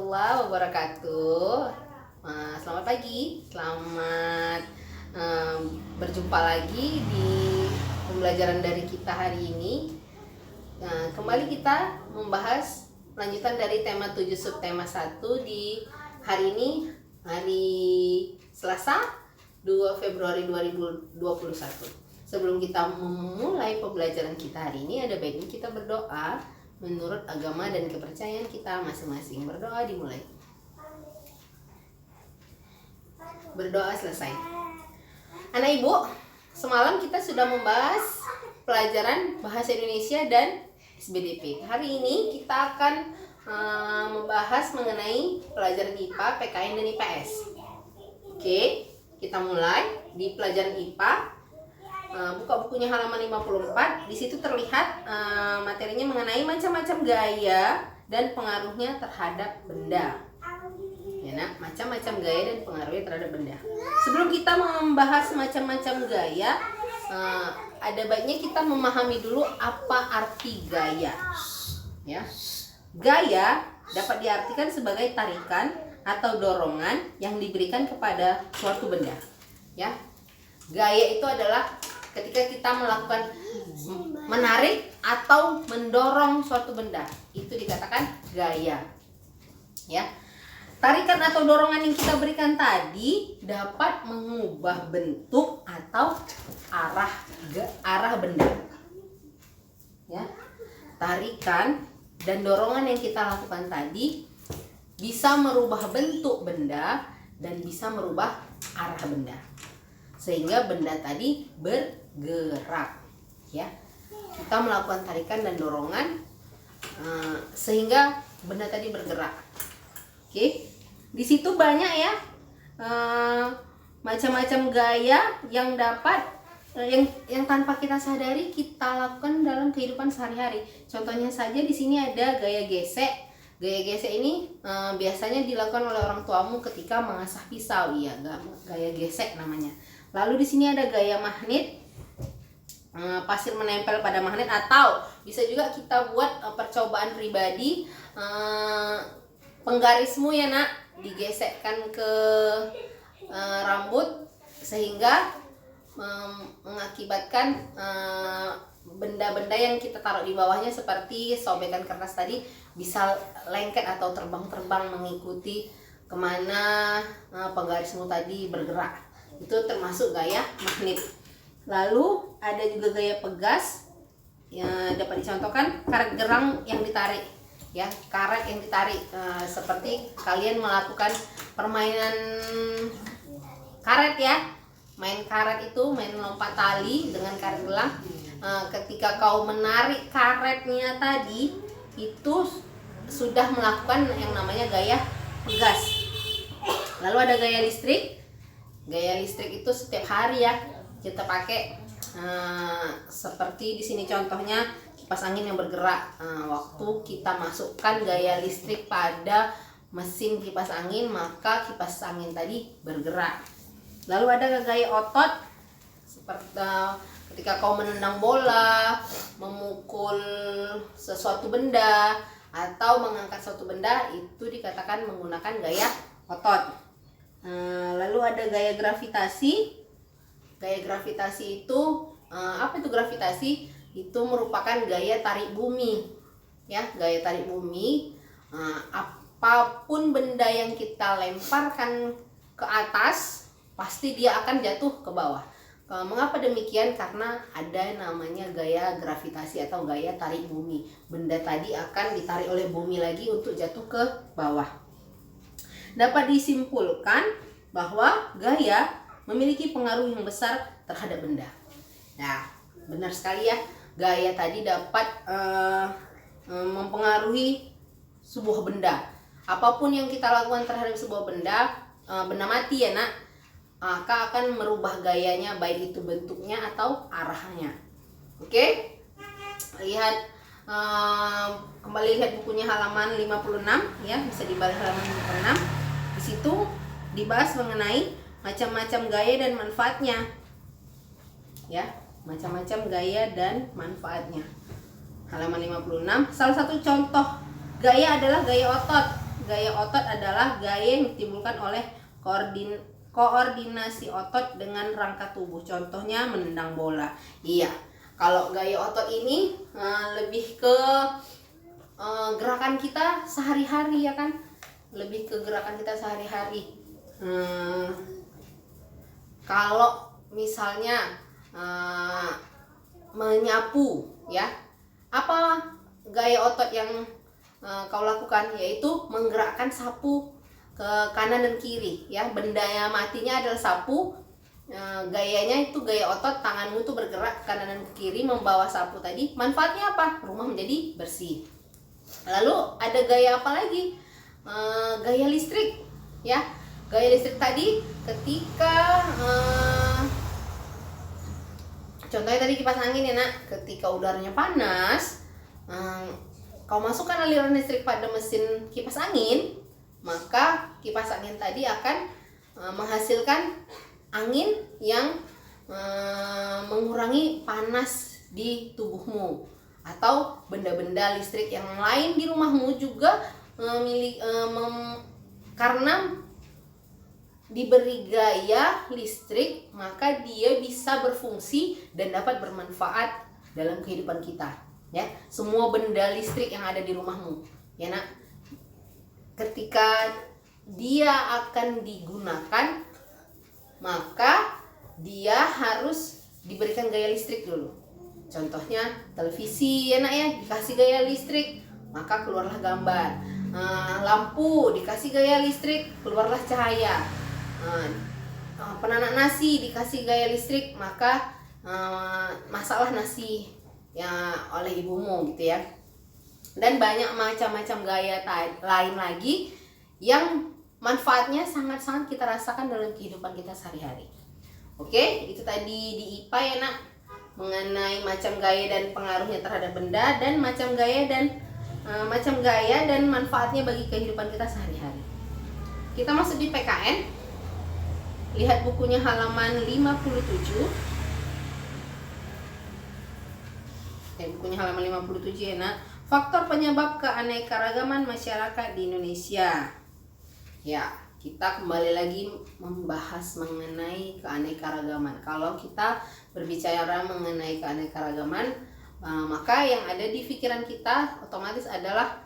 warahmatullahi wabarakatuh. Selamat pagi, selamat berjumpa lagi di pembelajaran dari kita hari ini. Kembali kita membahas lanjutan dari tema 7 subtema 1 di hari ini, hari Selasa 2 Februari 2021. Sebelum kita memulai pembelajaran kita hari ini, ada baiknya kita berdoa menurut agama dan kepercayaan kita masing-masing. Berdoa dimulai. Berdoa selesai. Anak ibu, semalam kita sudah membahas pelajaran bahasa Indonesia dan SBDP. Hari ini kita akan membahas mengenai pelajaran IPA, PKN dan IPS. Oke, kita mulai di pelajaran IPA. Buka bukunya halaman 54. Di situ terlihat materinya mengenai macam-macam gaya dan pengaruhnya terhadap benda. Ya, nak, macam-macam gaya dan pengaruhnya terhadap benda. Sebelum kita membahas macam-macam gaya, ada baiknya kita memahami dulu apa arti gaya. Ya. Gaya dapat diartikan sebagai tarikan atau dorongan yang diberikan kepada suatu benda. Ya. Gaya itu adalah ketika kita melakukan menarik atau mendorong suatu benda, itu dikatakan gaya. Ya. Tarikan atau dorongan yang kita berikan tadi dapat mengubah bentuk atau arah benda. Ya. Tarikan dan dorongan yang kita lakukan tadi bisa merubah bentuk benda dan bisa merubah arah benda, sehingga benda tadi bergerak. Ya, kita melakukan tarikan dan dorongan sehingga benda tadi bergerak. Oke, di situ banyak ya macam-macam gaya yang dapat yang tanpa kita sadari kita lakukan dalam kehidupan sehari-hari. Contohnya saja di sini ada gaya gesek. Gaya gesek ini biasanya dilakukan oleh orang tuamu ketika mengasah pisau. Iya, gaya gesek namanya. Lalu di sini ada gaya magnet, pasir menempel pada magnet, atau bisa juga kita buat percobaan pribadi. Penggarismu ya nak, digesekkan ke rambut sehingga mengakibatkan benda-benda yang kita taruh di bawahnya seperti sobekan kertas tadi bisa lengket atau terbang-terbang mengikuti kemana penggarismu tadi bergerak. Itu termasuk gaya magnet. Lalu ada juga gaya pegas yang dapat dicontohkan karet gerang yang ditarik. Ya, karet yang ditarik seperti kalian melakukan permainan karet ya. Main karet itu main lompat tali dengan karet gelang. Ketika kau menarik karetnya tadi, itu sudah melakukan yang namanya gaya pegas. Lalu ada gaya listrik. Gaya listrik itu setiap hari ya kita pakai, seperti di sini contohnya kipas angin yang bergerak. Waktu kita masukkan gaya listrik pada mesin kipas angin, maka kipas angin tadi bergerak. Lalu ada gaya otot, seperti ketika kau menendang bola, memukul sesuatu benda, atau mengangkat suatu benda, itu dikatakan menggunakan gaya otot. Lalu ada gaya gravitasi. Gaya gravitasi itu apa itu gravitasi? Itu merupakan gaya tarik bumi. Ya, gaya tarik bumi. Apapun benda yang kita lemparkan ke atas, pasti dia akan jatuh ke bawah. Mengapa demikian? Karena ada namanya gaya gravitasi atau gaya tarik bumi. Benda tadi akan ditarik oleh bumi lagi untuk jatuh ke bawah. Dapat disimpulkan bahwa gaya memiliki pengaruh yang besar terhadap benda. Nah, benar sekali ya. Gaya tadi dapat mempengaruhi sebuah benda. Apapun yang kita lakukan terhadap sebuah benda, benda mati ya nak, maka akan merubah gayanya, baik itu bentuknya atau arahnya. Oke, lihat kembali lihat bukunya halaman 56 ya, bisa dibalik halaman 56. Di situ dibahas mengenai macam-macam gaya dan manfaatnya. Ya, macam-macam gaya dan manfaatnya. Halaman 56. Salah satu contoh gaya adalah gaya otot. gaya otot adalah gaya yang ditimbulkan oleh koordinasi otot dengan rangka tubuh. Contohnya menendang bola. Iya, kalau gaya otot ini lebih ke gerakan kita sehari-hari ya kan, lebih ke gerakan kita sehari-hari. Kalau misalnya menyapu ya, apa gaya otot yang kau lakukan? Yaitu menggerakkan sapu ke kanan dan kiri ya. Benda yang matinya adalah sapu. Gayanya itu gaya otot, tanganmu tuh bergerak ke kanan dan ke kiri membawa sapu tadi. Manfaatnya apa? Rumah menjadi bersih. Lalu ada gaya apa lagi? Gaya listrik ya. Gaya listrik tadi ketika contohnya tadi kipas angin ya nak, ketika udaranya panas, kau masukkan aliran listrik pada mesin kipas angin, maka kipas angin tadi akan menghasilkan angin yang mengurangi panas di tubuhmu. Atau benda-benda listrik yang lain di rumahmu juga karena diberi gaya listrik, maka dia bisa berfungsi dan dapat bermanfaat dalam kehidupan kita ya. Semua benda listrik yang ada di rumahmu ya nak, ketika dia akan digunakan maka dia harus diberikan gaya listrik dulu. Contohnya televisi ya nak ya, dikasih gaya listrik maka keluarlah gambar. Lampu dikasih gaya listrik, keluarlah cahaya. Penanak nasi dikasih gaya listrik, maka masaklah nasi ya oleh ibumu gitu ya. Dan banyak macam-macam gaya lain lagi yang manfaatnya sangat-sangat kita rasakan dalam kehidupan kita sehari-hari. Oke, itu tadi di IPA ya nak, mengenai macam gaya dan pengaruhnya terhadap benda, dan macam gaya dan manfaatnya bagi kehidupan kita sehari-hari. Kita masuk di PKN. Lihat bukunya halaman 57. Bukunya halaman 57 ya nak. Faktor penyebab keanekaragaman masyarakat di Indonesia. Ya, kita kembali lagi membahas mengenai keanekaragaman. Kalau kita berbicara mengenai keanekaragaman, maka yang ada di pikiran kita otomatis adalah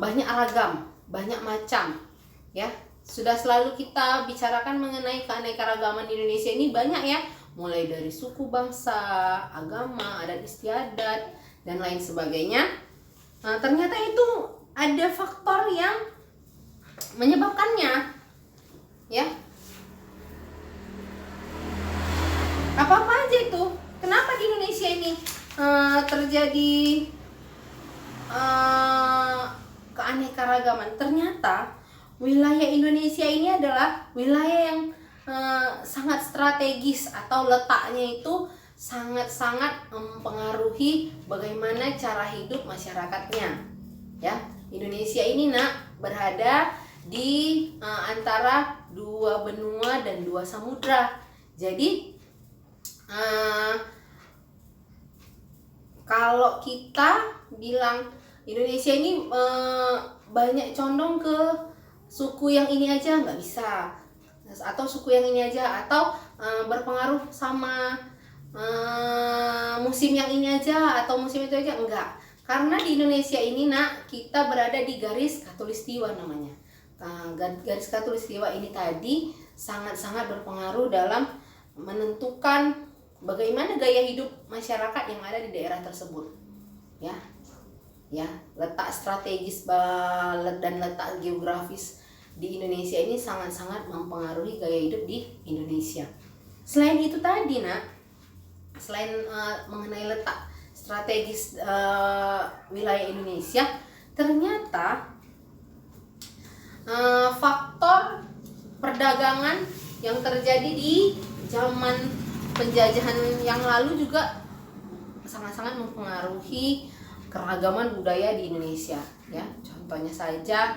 banyak ragam, banyak macam ya. Sudah selalu kita bicarakan mengenai keanekaragaman di Indonesia ini banyak ya, mulai dari suku, bangsa, agama, adat istiadat dan lain sebagainya. Ternyata itu ada faktor yang menyebabkannya ya. Apa aja itu? Kenapa di Indonesia ini terjadi keanekaragaman? Ternyata wilayah Indonesia ini adalah wilayah yang sangat strategis, atau letaknya itu sangat-sangat mempengaruhi bagaimana cara hidup masyarakatnya ya. Indonesia ini nak berada di antara dua benua dan dua samudra. Jadi kalau kita bilang Indonesia ini banyak condong ke suku yang ini aja, nggak bisa, atau suku yang ini aja, atau berpengaruh sama musim yang ini aja atau musim itu aja, enggak. Karena di Indonesia ini nak, kita berada di garis khatulistiwa namanya. Garis khatulistiwa ini tadi sangat-sangat berpengaruh dalam menentukan bagaimana gaya hidup masyarakat yang ada di daerah tersebut ya. Letak strategis dan letak geografis di Indonesia ini sangat-sangat mempengaruhi gaya hidup di Indonesia. Selain itu tadi nak, selain mengenai letak strategis wilayah Indonesia, ternyata faktor perdagangan yang terjadi di zaman penjajahan yang lalu juga sangat-sangat mempengaruhi keragaman budaya di Indonesia ya. Contohnya saja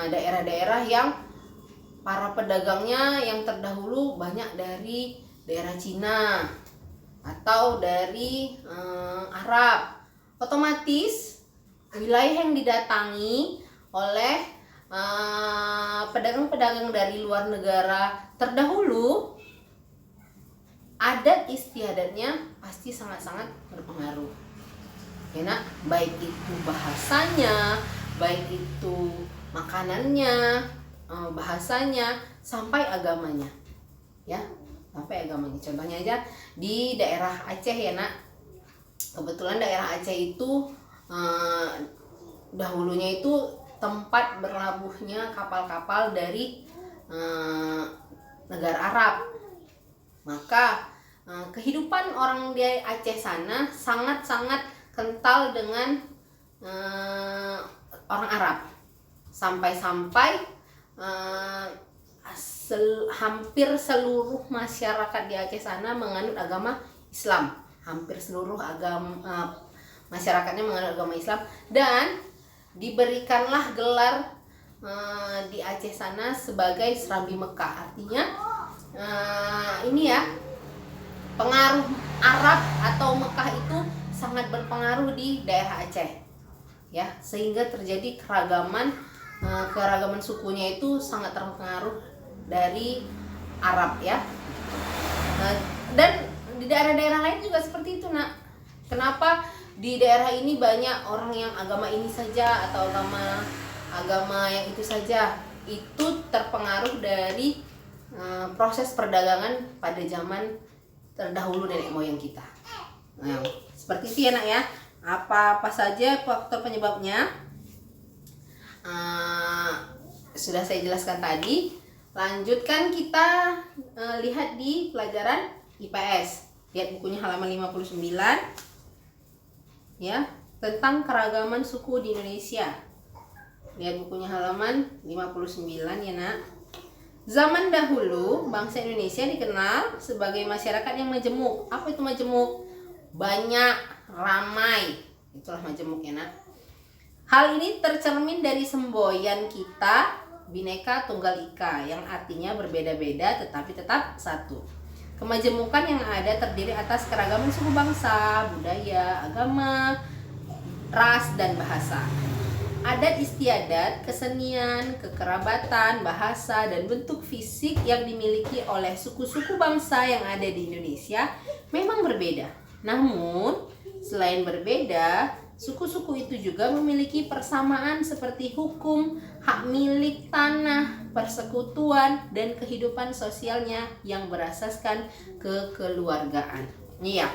daerah-daerah yang para pedagangnya yang terdahulu banyak dari daerah Cina atau dari Arab, otomatis wilayah yang didatangi oleh pedagang-pedagang dari luar negara terdahulu, adat istiadatnya pasti sangat-sangat berpengaruh. Ya nak, baik itu bahasanya, baik itu makanannya, bahasanya, sampai agamanya. Ya, sampai agamanya. Contohnya aja di daerah Aceh ya nak. Kebetulan daerah Aceh itu dahulunya itu tempat berlabuhnya kapal-kapal dari negara Arab. Maka kehidupan orang di Aceh sana sangat-sangat kental dengan orang Arab. Sampai-sampai hampir seluruh masyarakat di Aceh sana menganut agama Islam. Hampir seluruh agama masyarakatnya menganut agama Islam, dan diberikanlah gelar di Aceh sana sebagai Serambi Mekah. Artinya ini ya, pengaruh Arab atau Mekah itu sangat berpengaruh di daerah Aceh ya, sehingga terjadi keragaman sukunya itu sangat terpengaruh dari Arab ya. Dan di daerah-daerah lain juga seperti itu nak. Kenapa di daerah ini banyak orang yang agama ini saja atau agama yang itu saja? Itu terpengaruh dari proses perdagangan pada zaman terdahulu nenek moyang kita. Nah, seperti itu ya nak ya. Apa saja faktor penyebabnya sudah saya jelaskan tadi. Lanjutkan kita lihat di pelajaran IPS. Lihat bukunya halaman 59 ya, tentang keragaman suku di Indonesia. Lihat bukunya halaman 59 ya nak. Zaman dahulu bangsa Indonesia dikenal sebagai masyarakat yang majemuk. Apa itu majemuk? Banyak, ramai. Itulah majemuk ya nak. Hal ini tercermin dari semboyan kita Bhinneka Tunggal Ika, yang artinya berbeda-beda tetapi tetap satu. Kemajemukan yang ada terdiri atas keragaman suku bangsa, budaya, agama, ras, dan bahasa. Adat istiadat, kesenian, kekerabatan, bahasa, dan bentuk fisik yang dimiliki oleh suku-suku bangsa yang ada di Indonesia memang berbeda. Namun, selain berbeda, suku-suku itu juga memiliki persamaan seperti hukum, hak milik tanah, persekutuan, dan kehidupan sosialnya yang berasaskan kekeluargaan. Ini ya,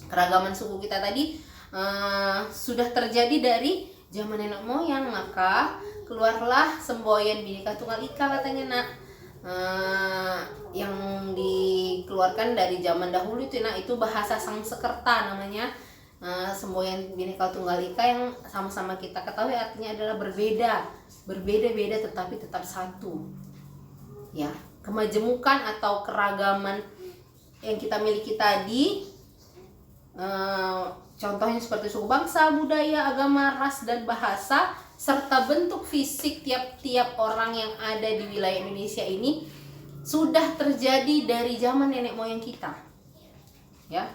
keragaman suku kita tadi sudah terjadi dari zaman nenek moyang, maka keluarlah semboyan Bhinneka Tunggal Ika katanya nak. Yang dikeluarkan dari zaman dahulu itu nak, itu bahasa Sangsekerta namanya. Semboyan Bhinneka Tunggal Ika yang sama-sama kita ketahui artinya adalah berbeda-beda tetapi tetap satu ya. Kemajemukan atau keragaman yang kita miliki tadi, contohnya seperti suku bangsa, budaya, agama, ras, dan bahasa, serta bentuk fisik tiap-tiap orang yang ada di wilayah Indonesia ini sudah terjadi dari zaman nenek moyang kita ya.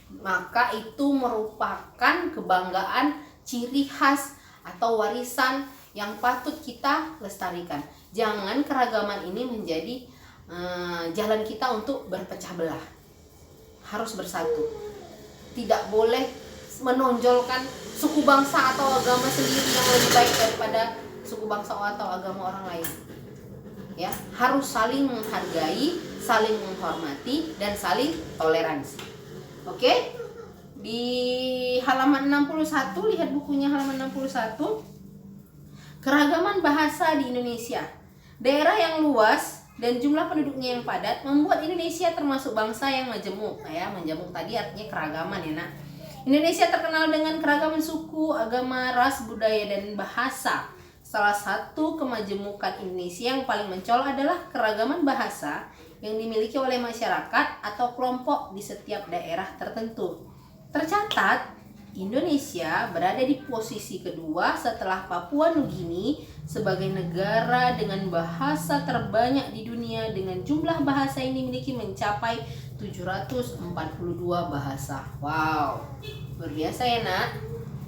Maka itu merupakan kebanggaan, ciri khas atau warisan yang patut kita lestarikan. Jangan keragaman ini menjadi jalan kita untuk berpecah belah. Harus bersatu. Tidak boleh menonjolkan suku bangsa atau agama sendiri yang lebih baik daripada suku bangsa atau agama orang lain. Ya, harus saling menghargai, saling menghormati, dan saling toleransi. Oke, di halaman 61, lihat bukunya halaman 61. Keragaman bahasa di Indonesia. Daerah yang luas dan jumlah penduduknya yang padat membuat Indonesia termasuk bangsa yang majemuk. Ya, majemuk tadi artinya keragaman ya nak. Indonesia terkenal dengan keragaman suku, agama, ras, budaya, dan bahasa. Salah satu kemajemukan Indonesia yang paling mencolok adalah keragaman bahasa yang dimiliki oleh masyarakat atau kelompok di setiap daerah tertentu. Tercatat, Indonesia berada di posisi kedua setelah Papua Nugini sebagai negara dengan bahasa terbanyak di dunia, dengan jumlah bahasa yang dimiliki mencapai 742 bahasa. Wow, luar biasa ya nak.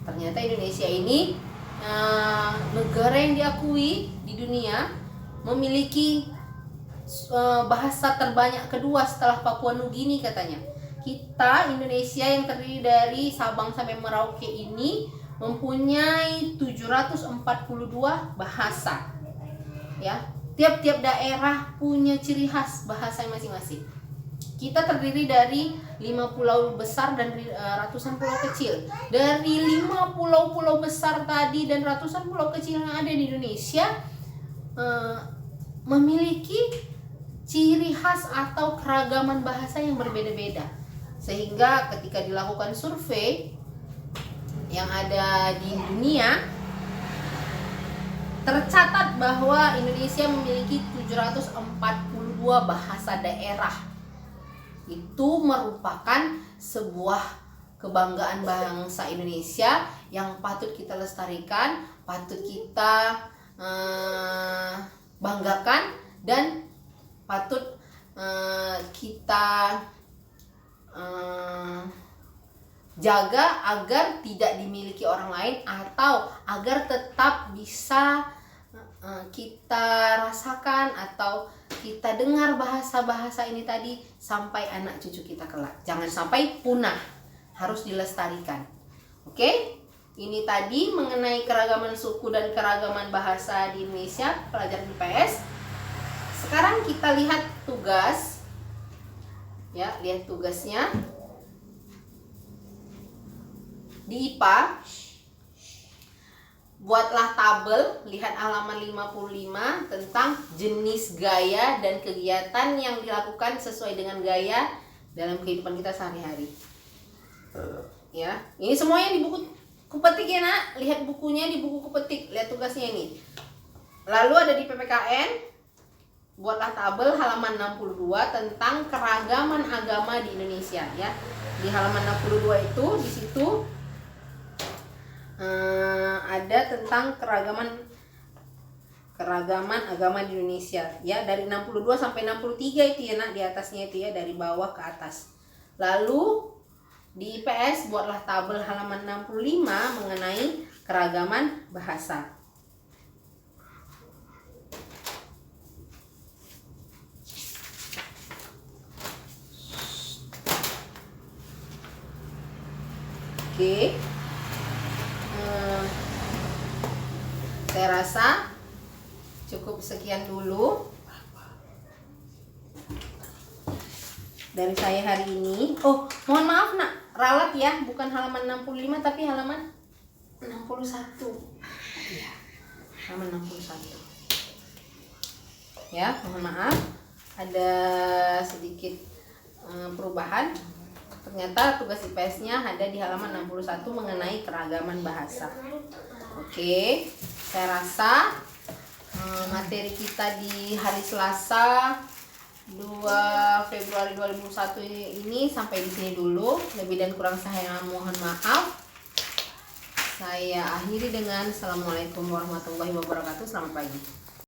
Ternyata Indonesia ini negara yang diakui di dunia memiliki bahasa terbanyak kedua setelah Papua Nugini katanya. Kita Indonesia yang terdiri dari Sabang sampai Merauke ini mempunyai 742 bahasa. Ya, tiap-tiap daerah punya ciri khas bahasa masing-masing. Kita terdiri dari 5 pulau besar dan ratusan pulau kecil. Dari 5 pulau-pulau besar tadi dan ratusan pulau kecil yang ada di Indonesia memiliki ciri khas atau keragaman bahasa yang berbeda-beda. Sehingga ketika dilakukan survei yang ada di dunia, tercatat bahwa Indonesia memiliki 742 bahasa daerah. Itu merupakan sebuah kebanggaan bangsa Indonesia yang patut kita lestarikan, patut kita banggakan, dan patut kita jaga agar tidak dimiliki orang lain, atau agar tetap bisa kita rasakan atau kita dengar bahasa-bahasa ini tadi sampai anak cucu kita kelak. Jangan sampai punah, harus dilestarikan. Oke? Ini tadi mengenai keragaman suku dan keragaman bahasa di Indonesia, pelajaran IPS. Sekarang kita lihat tugas. Ya, lihat tugasnya. Di IPA, buatlah tabel, lihat halaman 55 tentang jenis gaya dan kegiatan yang dilakukan sesuai dengan gaya dalam kehidupan kita sehari-hari. Ya, ini semuanya di buku kupetik ya nak. Lihat bukunya di buku kupetik, lihat tugasnya ini. Lalu ada di PPKN, buatlah tabel halaman 62 tentang keragaman agama di Indonesia ya. Di halaman 62 itu di situ ada tentang keragaman agama di Indonesia ya, dari 62 sampai 63 itu ya nak, di atasnya itu ya, dari bawah ke atas. Lalu di IPS buatlah tabel halaman 65 mengenai keragaman bahasa. Oke. Saya rasa cukup sekian dulu dari saya hari ini. Oh, mohon maaf nak, ralat ya, bukan halaman 65 tapi halaman 61. Ya, halaman 61. Ya, mohon maaf, ada sedikit perubahan. Ternyata tugas IPS-nya ada di halaman 61 mengenai keragaman bahasa. Oke, saya rasa materi kita di hari Selasa 2 Februari 2021 ini sampai di sini dulu. Lebih dan kurang saya mohon maaf. Saya akhiri dengan Assalamualaikum warahmatullahi wabarakatuh. Selamat pagi.